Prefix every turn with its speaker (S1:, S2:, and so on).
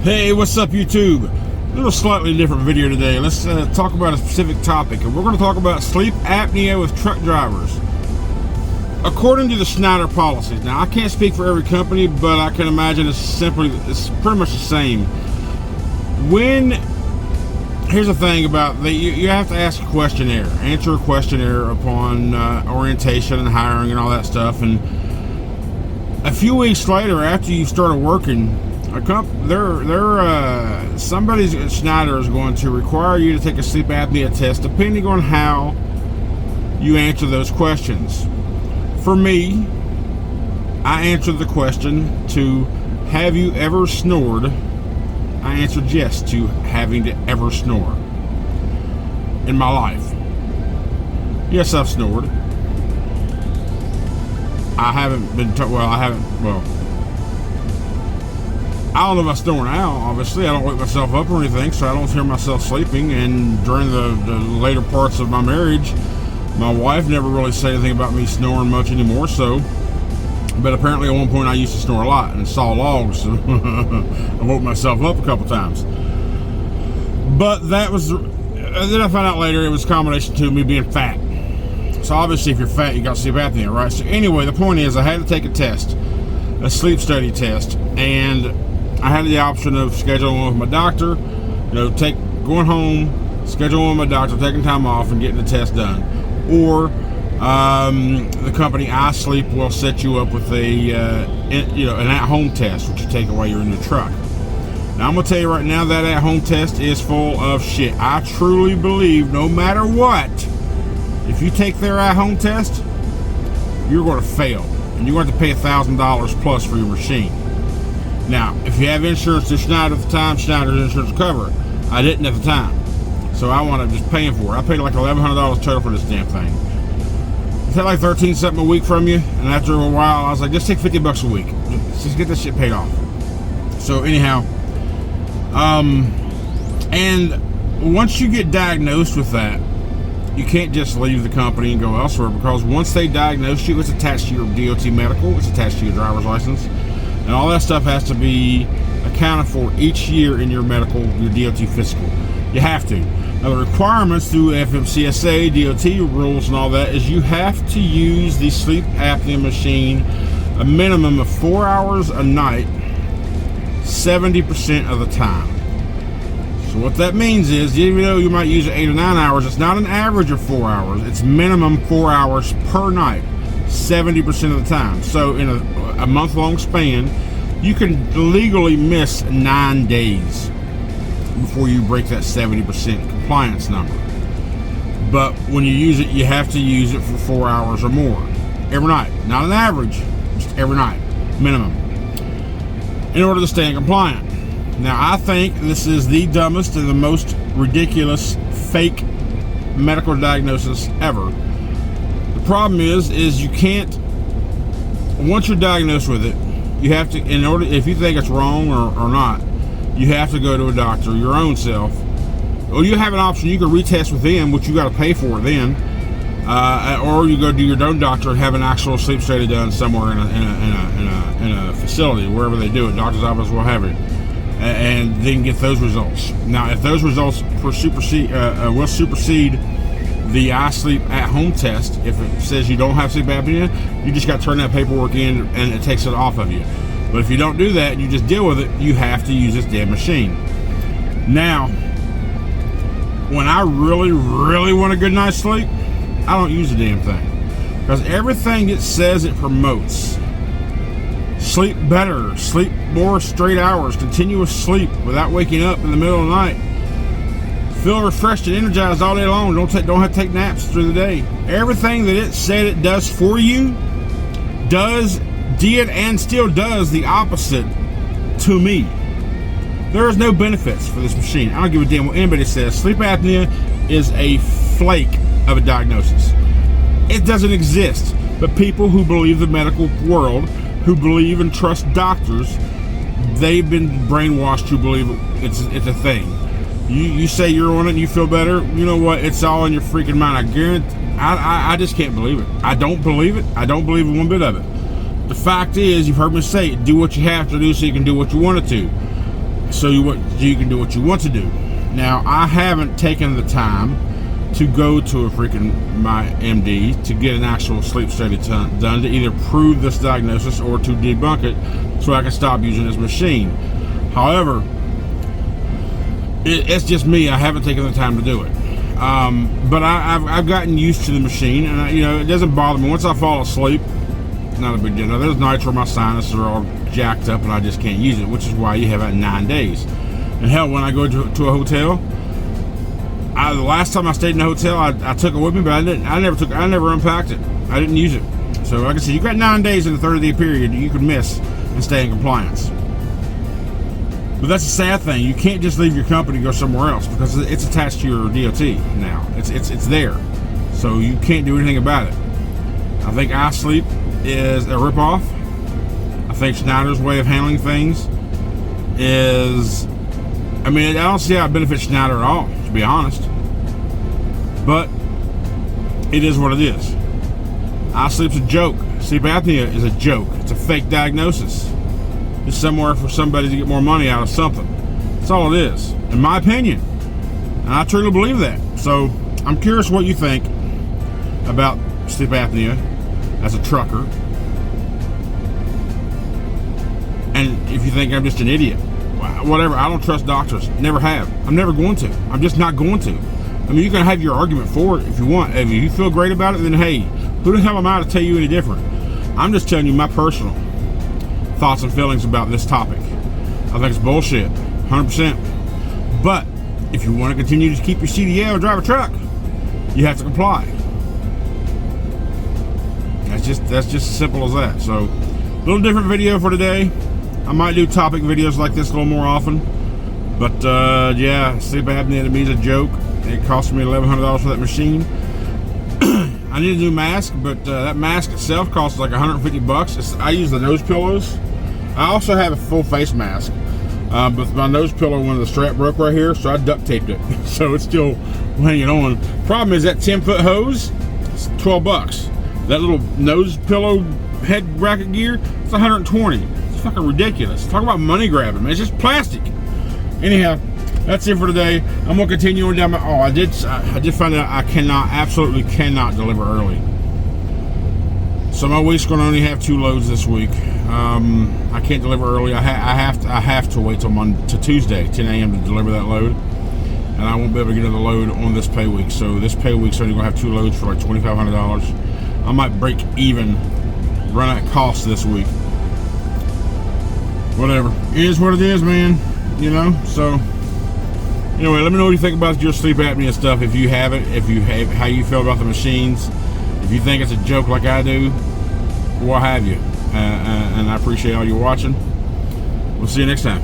S1: Hey, what's up YouTube? A little slightly different video today. Let's talk about a specific topic, and we're going to talk about sleep apnea with truck drivers. According to the SCHNEIDER policies, now I can't speak for every company, but I can imagine it's pretty much the same. Here's the thing about you have to ask a questionnaire, answer a questionnaire upon orientation and hiring and all that stuff, and a few weeks later, after you started working, somebody's at SCHNEIDER is going to require you to take a sleep apnea test depending on how you answer those questions. For me, I answered the question to have you ever snored. I answered yes to having to ever snore in my life. Yes, I've snored. I haven't been I don't know if I snore now, obviously. I don't wake myself up or anything, so I don't hear myself sleeping. And during the later parts of my marriage, my wife never really said anything about me snoring much anymore, but apparently at one point I used to snore a lot and saw logs. I woke myself up a couple times. But then I found out later it was a combination to me being fat. So obviously if you're fat, you got sleep apnea, right? So anyway, the point is I had to take a test, a sleep study test, and I had the option of scheduling with my doctor, going home, scheduling with my doctor, taking time off, and getting the test done. Or the company iSleep will set you up with an at-home test, which you take while you're in the truck. Now I'm gonna tell you right now that at-home test is full of shit. I truly believe no matter what, if you take their at-home test, you're going to fail, and you're going to have to pay $1,000 plus for your machine. Now, if you have insurance through SCHNEIDER at the time, SCHNEIDER's insurance will cover it. I didn't at the time, so I wound up just paying for it. I paid like $1,100 total for this damn thing. It had like 13 something a week from you, and after a while, I was like, just take $50 a week. Just get this shit paid off. So anyhow, and once you get diagnosed with that, you can't just leave the company and go elsewhere, because once they diagnose you, it's attached to your DOT medical, it's attached to your driver's license, and all that stuff has to be accounted for each year in your medical, your DOT physical. You have to. Now the requirements through FMCSA, DOT rules and all that is you have to use the sleep apnea machine a minimum of 4 hours a night, 70% of the time. So what that means is, even though you might use it 8 or 9 hours, it's not an average of 4 hours. It's minimum 4 hours per night, 70% of the time. So in a month-long span, you can legally miss 9 days before you break that 70% compliance number. But when you use it, you have to use it for 4 hours or more every night. Not an average, just every night, minimum, in order to stay compliant. Now, I think this is the dumbest and the most ridiculous fake medical diagnosis ever. The problem is you can't, once you're diagnosed with it, you have to, if you think it's wrong or not, you have to go to a doctor your own self. Or you have an option, you can retest with them, which you got to pay for then, or you go to your own doctor and have an actual sleep study done somewhere in a facility, wherever they do it, doctor's office, what have you, and then get those results. Now, if those results will supersede the iSleep at-home test, if it says you don't have sleep apnea, you just got to turn that paperwork in and it takes it off of you. But if you don't do that and you just deal with it, you have to use this damn machine. Now, when I really, really want a good night's sleep, I don't use the damn thing, because everything it says it promotes: sleep better, sleep more straight hours, continuous sleep without waking up in the middle of the night, feel refreshed and energized all day long, don't have to take naps through the day. Everything that it said it does for you did and still does the opposite to me. There is no benefits for this machine. I don't give a damn what anybody says. Sleep apnea is a flake of a diagnosis. It doesn't exist. But people who believe the medical world, who believe and trust doctors, they've been brainwashed to believe it's a thing. You say you're on it and you feel better, you know what? It's all in your freaking mind. I guarantee. I just can't believe it. I don't believe it. I don't believe one bit of it. The fact is, you've heard me say, do what you have to do so you can do what you want to. so you can do what you want to do. Now, I haven't taken the time to go to my MD to get an actual sleep study done to either prove this diagnosis or to debunk it so I can stop using this machine. However, it's just me. I haven't taken the time to do it. But I've gotten used to the machine, and it doesn't bother me. Once I fall asleep, not a big deal. Now, there's nights where my sinuses are all jacked up and I just can't use it, which is why you have it 9 days. And hell, when I go to a hotel, the last time I stayed in a hotel, I took it with me, but I never unpacked it. I didn't use it. So like I said, you got 9 days in the 30-day period you could miss and stay in compliance. But that's a sad thing. You can't just leave your company and go somewhere else because it's attached to your DOT now. It's there. So you can't do anything about it. I think iSleep is a ripoff. I think Schneider's way of handling things is, I don't see how it benefits Schneider at all, to be honest. But it is what it is. iSleep's a joke. Sleep apnea is a joke. It's a fake diagnosis. It's somewhere for somebody to get more money out of something. That's all it is, in my opinion. And I truly believe that. So I'm curious what you think about sleep apnea as a trucker. And if you think I'm just an idiot, whatever. I don't trust doctors. Never have. I'm never going to. I'm just not going to. You can have your argument for it if you want. If you feel great about it, then hey, who the hell am I to tell you any different? I'm just telling you my personal thoughts and feelings about this topic. I think it's bullshit, 100%. But if you want to continue to keep your CDL or drive a truck, you have to comply. That's just as simple as that. So, a little different video for today. I might do topic videos like this a little more often. But yeah, sleep apnea to me is a joke. It cost me $1,100 for that machine. I need a new mask, but that mask itself costs like $150. I use the nose pillows. I also have a full face mask, but my nose pillow, one of the strap broke right here, so I duct taped it, so it's still hanging on. Problem is that 10-foot hose, it's $12. That little nose pillow head bracket gear, it's $120. It's fucking ridiculous. Talk about money grabbing, man. It's just plastic. Anyhow, that's it for today. I'm gonna continue on down my. I did find out I absolutely cannot deliver early. So my week's gonna only have 2 loads this week. I can't deliver early. I have to wait till Tuesday, 10 a.m. to deliver that load, and I won't be able to get another load on this pay week. So this pay week's only gonna have 2 loads for like $2,500. I might break even, run at cost this week. Whatever. It is what it is, man. So. Anyway, let me know what you think about your sleep apnea stuff. If you have it, how you feel about the machines. If you think it's a joke like I do, what have you. And I appreciate all you watching. We'll see you next time.